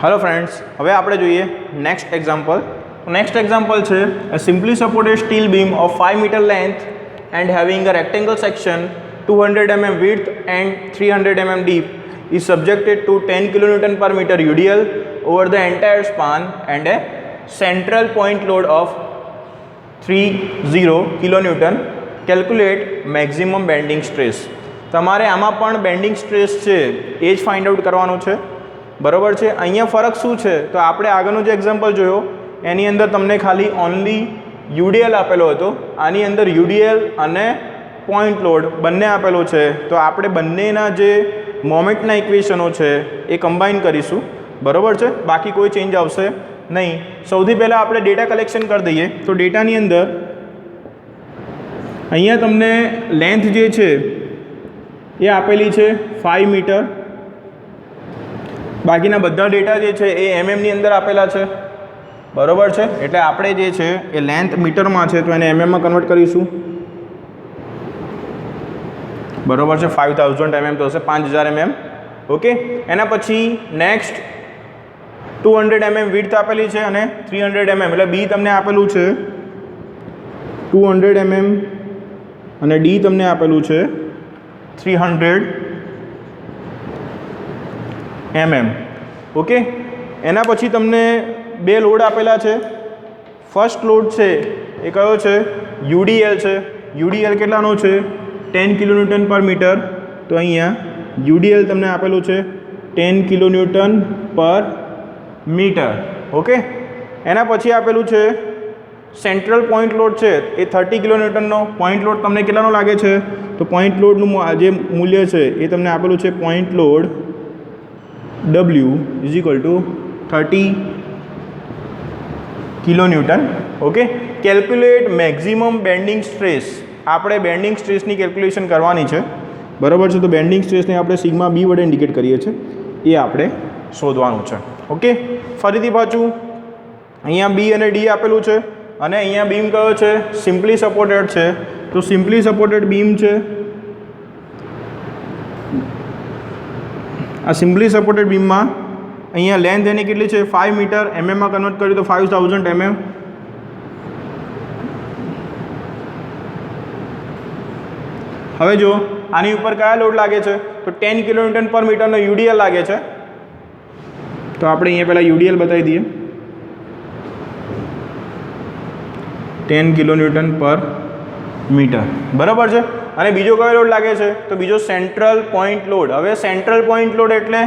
Hello friends, હવે આપણે જોઈએ નેક્સ્ટ એક્ઝામ્પલ. નેક્સ્ટ એક્ઝામ્પલ છે a simply supported steel beam of 5 meter length and having a rectangle section 200 mm width and 300 mm deep is subjected to 10 kN per meter UDL over the entire span and a central point load of 30 kN. Calculate maximum bending stress. તમારે આમાં પણ bending stress છે એ જ find out કરવાનું છે, બરાબર છે. અહીંયા ફરક શું છે તો આપણે આગળનો જે એક્ઝામ્પલ જોયો એની અંદર તમને ખાલી ઓનલી યુડીએલ આપેલો હતો, આની અંદર યુડીએલ અને પોઈન્ટ લોડ બંને આપેલો છે. તો આપણે બંનેના જે મોમેન્ટના ઇક્વેશનો છે એ કમ્બાઈન કરીશું, બરાબર છે. બાકી કોઈ ચેન્જ આવશે નહીં. સૌથી પહેલાં આપણે ડેટા કલેક્શન કરી દઈએ. તો ડેટાની અંદર અહીંયા તમને લેન્થ જે છે એ આપેલી છે 5 મીટર. બાકીના બધા ડેટા જે છે એ એમએમની અંદર આપેલા છે, બરાબર છે. એટલે આપણે જે છે એ લેન્થ મીટરમાં છે તો એને એમએમમાં કન્વર્ટ કરીશું, બરાબર છે. 5000 mm તો હશે 5000 mm. ઓકે. એના પછી નેક્સ્ટ 200 mm વિડ્થ આપેલી છે અને 300 mm, એટલે બી તમને આપેલું છે 200 mm અને ડી તમને આપેલું છે 300 mm. ઓકે. એના પછી તમને બે લોડ આપેલા છે. ફર્સ્ટ લોડ છે એ કયો છે? યુડીએલ છે. યુડીએલ કેટલાનો છે? 10 kN પર મીટર. તો અહીંયા યુડીએલ તમને આપેલું છે 10 kN પર મીટર. ઓકે. એના પછી આપેલું છે સેન્ટ્રલ પોઈન્ટ લોડ છે એ 30 kN નો. પોઈન્ટ લોડ તમને કેટલાનો લાગે છે? તો પોઈન્ટ લોડનું જે મૂલ્ય છે એ તમને આપેલું છે point load W is equal two 30 kN. Okay. Calculate maximum bending stress. આપણે બેન્ડિંગ સ્ટ્રેસની કેલ્ક્યુલેશન કરવાની છે, બરાબર છે. તો બેન્ડિંગ સ્ટ્રેસને આપણે સિગ્મા બી વડે ઇન્ડિકેટ કરીએ છીએ, એ આપણે શોધવાનું છે. ઓકે. ફરીથી પાછું અહીંયા બી અને ડી આપેલું છે અને અહીંયા બીમ કયો છે? સિમ્પલી સપોર્ટેડ છે. તો સિમ્પલી સપોર્ટેડ બીમ છે. આ સિમ્પલી સપોર્ટેડ બીમમાં અહીંયા લેન્થ એની કેટલી છે? 5 મીટર. એમએમમાં કન્વર્ટ કર્યું તો 5000 mm. હવે જો આની ઉપર કયા લોડ લાગે છે? તો 10 kN પર મીટરનો યુડીએલ લાગે છે. તો આપણે અહીંયા પહેલાં યુડીએલ બતાવી દઈએ. 10 kN પર મીટર, બરાબર છે. અને બીજો કયો લોડ લાગે છે? તો બીજો સેન્ટ્રલ પોઈન્ટ લોડ. હવે સેન્ટ્રલ પોઈન્ટ લોડ એટલે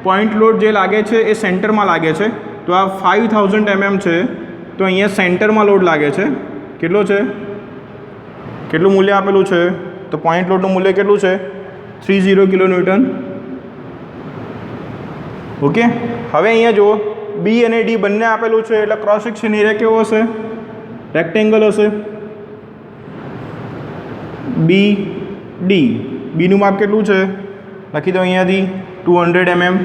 પોઈન્ટ લોડ જે લાગે છે એ સેન્ટરમાં લાગે છે. તો આ 5000 mm છે. તો અહીંયા સેન્ટરમાં લોડ લાગે છે. કેટલો છે? કેટલું મૂલ્ય આપેલું છે? તો પોઈન્ટ લોડનું મૂલ્ય કેટલું છે? 30 kN. ઓકે. હવે અહીંયા જુઓ બી અને ડી બંને આપેલું છે એટલે ક્રોસ સેક્શન એરિયા કેવો હશે? રેક્ટેંગલ હશે. B D. બીનું માપ કેટલું છે? લખી દો અહીંયાથી 200 mm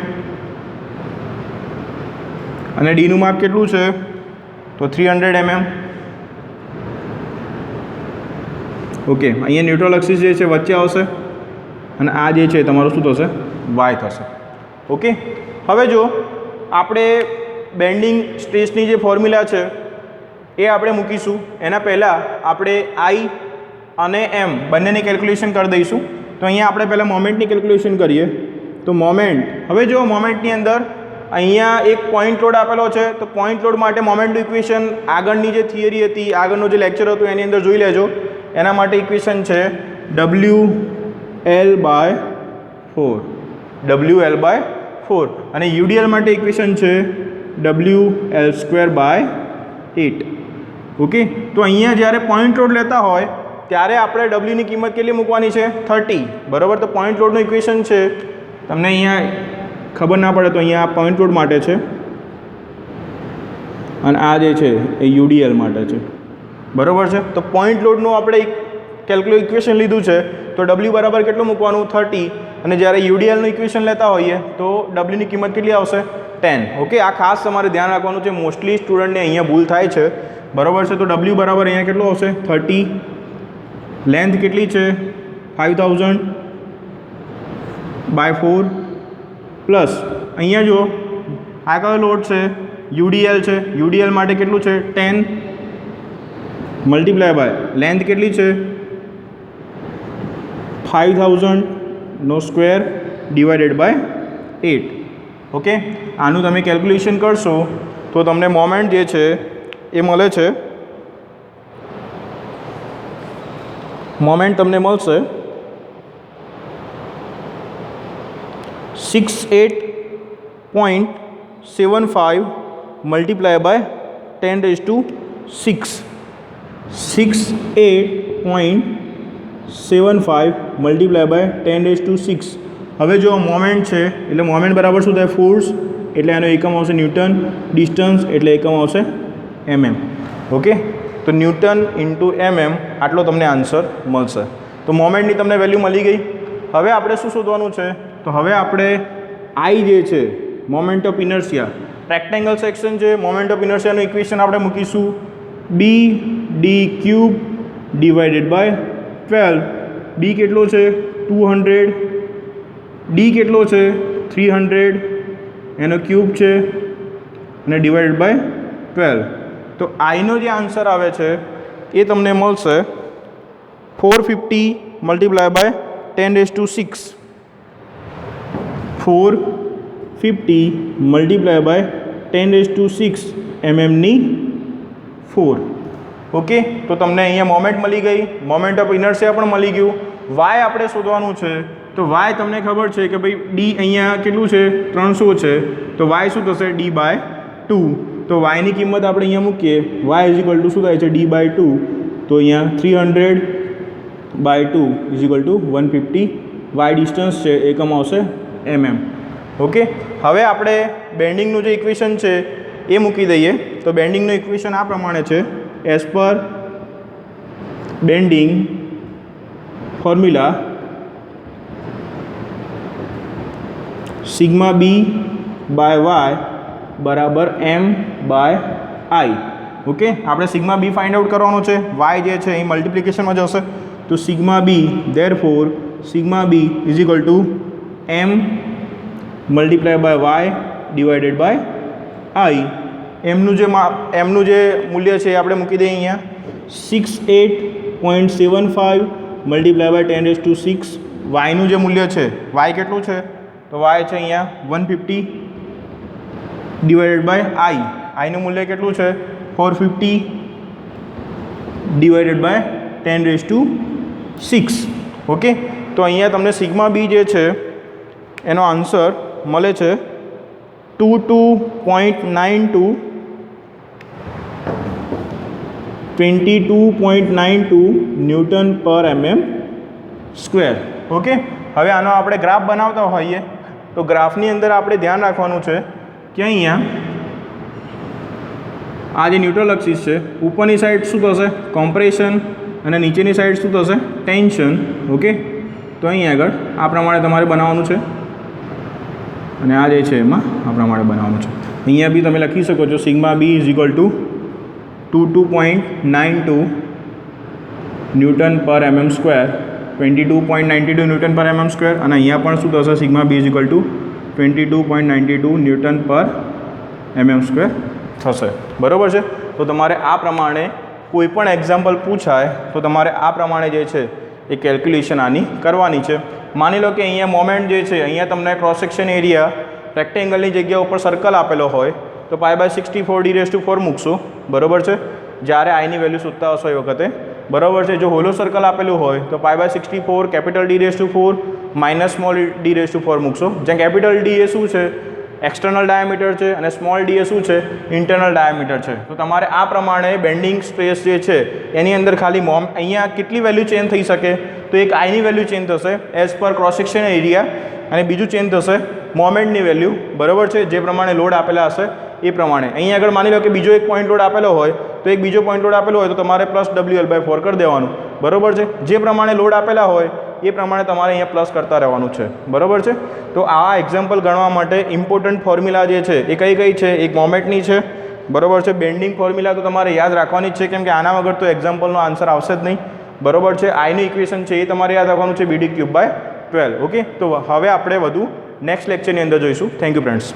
અને ડીનું માપ કેટલું છે? તો 300 mm. ઓકે. અહીંયા ન્યુટ્રલ એક્સિસ જે છે વચ્ચે આવશે અને આ જે છે તમારું શું થશે? વાય થશે. ઓકે. હવે જો આપણે બેન્ડિંગ સ્ટ્રેસની જે ફોર્મ્યુલા છે એ આપણે મૂકીશું. એના પહેલાં આપણે આઈ અને એમ બંનેની કેલ્ક્યુલેશન કરી દઈશું. તો અહીંયા આપણે પહેલાં મોમેન્ટની કેલ્ક્યુલેશન કરીએ. તો મોમેન્ટ, હવે જો મોમેન્ટની અંદર અહીંયા એક પોઈન્ટ લોડ આપેલો છે. તો પોઈન્ટ લોડ માટે મોમેન્ટનું ઇક્વેશન આગળની જે થિયરી હતી, આગળનું જે લેક્ચર હતું એની અંદર જોઈ લેજો. એના માટે ઇક્વેશન છે WL/4. WL/4. અને યુડીએલ માટે ઇક્વેશન છે WL²/8. ઓકે. તો અહીંયા જ્યારે પોઈન્ટ લોડ લેતા હોય ત્યારે આપણે ડબલ્યુની કિંમત કેટલી મૂકવાની છે? 30, બરાબર. તો પોઈન્ટ લોડનું ઇક્વેશન છે, તમને અહીંયા ખબર ના પડે તો અહીંયા પોઈન્ટ લોડ માટે છે અને આ જે છે એ યુડીએલ માટે છે, બરાબર છે. તો પોઈન્ટ લોડનું આપણે ઇક્વેશન લીધું છે. તો ડબલ્યુ બરાબર કેટલું મૂકવાનું? 30. અને જ્યારે યુડીએલનું ઇક્વેશન લેતા હોઈએ તો ડબલ્યુની કિંમત કેટલી આવશે? 10. ઓકે. આ ખાસ તમારે ધ્યાન રાખવાનું છે. મોસ્ટલી સ્ટુડન્ટને અહીંયા ભૂલ થાય છે, બરાબર છે. તો ડબલ્યુ બરાબર અહીંયા કેટલું આવશે? 30. લેન્થ કેટલી છે? 5000/4 પ્લસ અહીંયા જો આ કયો લોડ છે? યુડીએલ છે. યુડીએલ માટે કેટલું છે? 10 મલ્ટીપ્લાય બાય લેન્થ કેટલી છે? 5000 નો સ્ક્વેર ડિવાઇડેડ બાય 8. ઓકે, આનું તમે કેલ્ક્યુલેશન કરશો તો તમને મોમેન્ટ જે છે એ મળે છે. મોમેન્ટ તમને મળશે 68.75 મલ્ટીપ્લાય બાય 10⁶. 68.75 multiply by 10⁶. હવે જો મોમેન્ટ છે એટલે મોમેન્ટ બરાબર શું થાય? ફોર્સ એટલે એનો એકમ આવશે ન્યૂટન, ડિસ્ટન્સ એટલે એકમ આવશે mm. ઓકે, તો ન્યૂટન ઇન્ટુ mm આટલો તમને આન્સર મળશે. તો મોમેન્ટની તમને વેલ્યુ મળી ગઈ. હવે આપણે શું શોધવાનું છે? તો હવે આપણે આઈ જે છે moment of inertia, rectangle section છે, મોમેન્ટ ઓફ ઇનર્શિયાનું ઇક્વેશન આપણે મૂકીશું b/d³ ડિવાઇડેડ બાય 12. b કેટલો છે? 200. d કેટલો છે? 300. એનો ક્યુબ છે અને ડિવાઇડેડ બાય 12. તો આઈનો જે આન્સર આવે છે એ તમને મળશે 450 મલ્ટીપ્લાય બાય 10⁶. 450 મલ્ટીપ્લાય બાય 10⁶ mmની 4. ઓકે, તો તમને અહીંયા મોમેન્ટ મળી ગઈ, મોમેન્ટ ઓફ ઇનર્શિયા પણ મળી ગયું. વાય આપણે શોધવાનું છે. તો વાય તમને ખબર છે કે ભાઈ ડી અહીંયા કેટલું છે? 300 છે. તો વાય શું થશે? d/2. તો વાયની કિંમત આપણે અહીંયા મૂકીએ. વાય ઇઝ ઇક્વલ ટુ શું થાય છે? d/2. તો અહીંયા 300/2 is equal to 150. Y distance છે, એકમ આવશે mm. ઓકે, હવે આપણે બેન્ડિંગનું જે ઇક્વેશન છે એ મૂકી દઈએ. તો બેન્ડિંગનું ઇક્વેશન આ પ્રમાણે છે. As per bending formula sigma b/y બરાબર m/i. ઓકે, આપણે સિગ્મા બી ફાઇન્ડ આઉટ કરવાનો છે. વાય જે છે એ મલ્ટિપ્લિકેશનમાં જશે. તો sigma B therefore sigma B is equal to m multiply by Y divided by I. એમનું જે મૂલ્ય છે એ આપણે મૂકી દઈએ અહીંયા 68.75 મલ્ટીપ્લાય બાય 10⁶. વાયનું જે મૂલ્ય છે, વાય કેટલું છે? તો વાય છે અહીંયા 150 ડિવાઇડેડ બાય આઈ. આઈનું મૂલ્ય કેટલું છે? 450 ડિવાઇડેડ બાય 10⁶. ઓકે, તો અહીંયા તમને સિગ્મા બી જે છે એનો આન્સર મળે છે 22.92 newton per mm square. Okay, હવે આનો આપણે ગ્રાફ બનાવતા હોઈએ તો ગ્રાફની અંદર આપણે ધ્યાન રાખવાનું છે કે અહીંયા આ જે ન્યુટ્રલ એક્સિસ છે, ઉપરની સાઈડ શું થશે? કોમ્પ્રેશન અને નીચેની સાઈડ શું થશે? ટેન્શન. ઓકે, તો અહીં આગળ આ પ્રમાણે તમારે બનાવવાનું છે અને આ જે છે એમાં આ પ્રમાણે બનાવવાનું છે. અહીંયા બી તમે લખી શકો છો sigma B is equal to 22.92 newton per mm square, 22.92 newton per mm square. અને અહીંયા પણ શું થશે? Sigma B is equal to 22.92 newton per mm square થશે. બરાબર છે? તો તમારે આ પ્રમાણે કોઈ પણ એક્ઝામ્પલ પૂછાય તો તમારે આ પ્રમાણે જે છે એ કેલ્ક્યુલેશન આની કરવાની છે. માની લો કે અહીંયા મોમેન્ટ જે છે, અહીંયા તમને ક્રોસ સેક્શન એરિયા રેક્ટેંગલની જગ્યા ઉપર સર્કલ આપેલો હોય તો π/64d⁴ મૂકશો. બરાબર છે? જ્યારે આઈની વેલ્યુ શોધતા હશો એ વખતે. બરાબર છે? જો હોલો સર્કલ આપેલું હોય તો π/64 capital d⁴ minus small d⁴ મૂકશો. જ્યાં કેપિટલ ડી એ શું છે? એક્સટર્નલ ડાયામીટર છે અને સ્મોલ ડી એ શું છે? ઇન્ટરનલ ડાયામીટર છે. તો તમારે આ પ્રમાણે બેન્ડિંગ સ્પેસ જે છે એની અંદર ખાલી અહીંયા કેટલી વેલ્યુ ચેન્જ થઈ શકે? તો એક આઈની વેલ્યુ ચેન્જ થશે as per cross section area, અને બીજું ચેન્જ થશે મોમેન્ટની વેલ્યુ. બરાબર છે? જે પ્રમાણે લોડ આપેલા હશે એ પ્રમાણે. અહીંયા આગળ માની લો કે બીજો એક પોઈન્ટ લોડ આપેલો હોય તો એક બીજો પોઈન્ટ લોડ આપેલો હોય તો તમારે +WL/4 કરી દેવાનું. બરાબર છે? જે પ્રમાણે લોડ આપેલા હોય એ પ્રમાણે તમારે અહીંયા પ્લસ કરતા રહેવાનું છે. બરાબર છે? તો આ એક્ઝામ્પલ ગણવા માટે ઇમ્પોર્ટન્ટ ફોર્મ્યુલા જે છે એ કઈ છે? એક મોમેન્ટની છે. બરાબર છે? બેન્ડિંગ ફોર્મ્યુલા તો તમારે યાદ રાખવાની જ છે, કેમ કે આના વગર તો એક્ઝામ્પલનો આન્સર આવશે જ નહીં. બરાબર છે? આઈનું ઇક્વેશન છે એ તમારે યાદ રાખવાનું છે bd³ / 12. ઓકે, તો હવે આપણે વધુ નેક્સ્ટ લેક્ચરની અંદર જોઈશું. Thank you friends.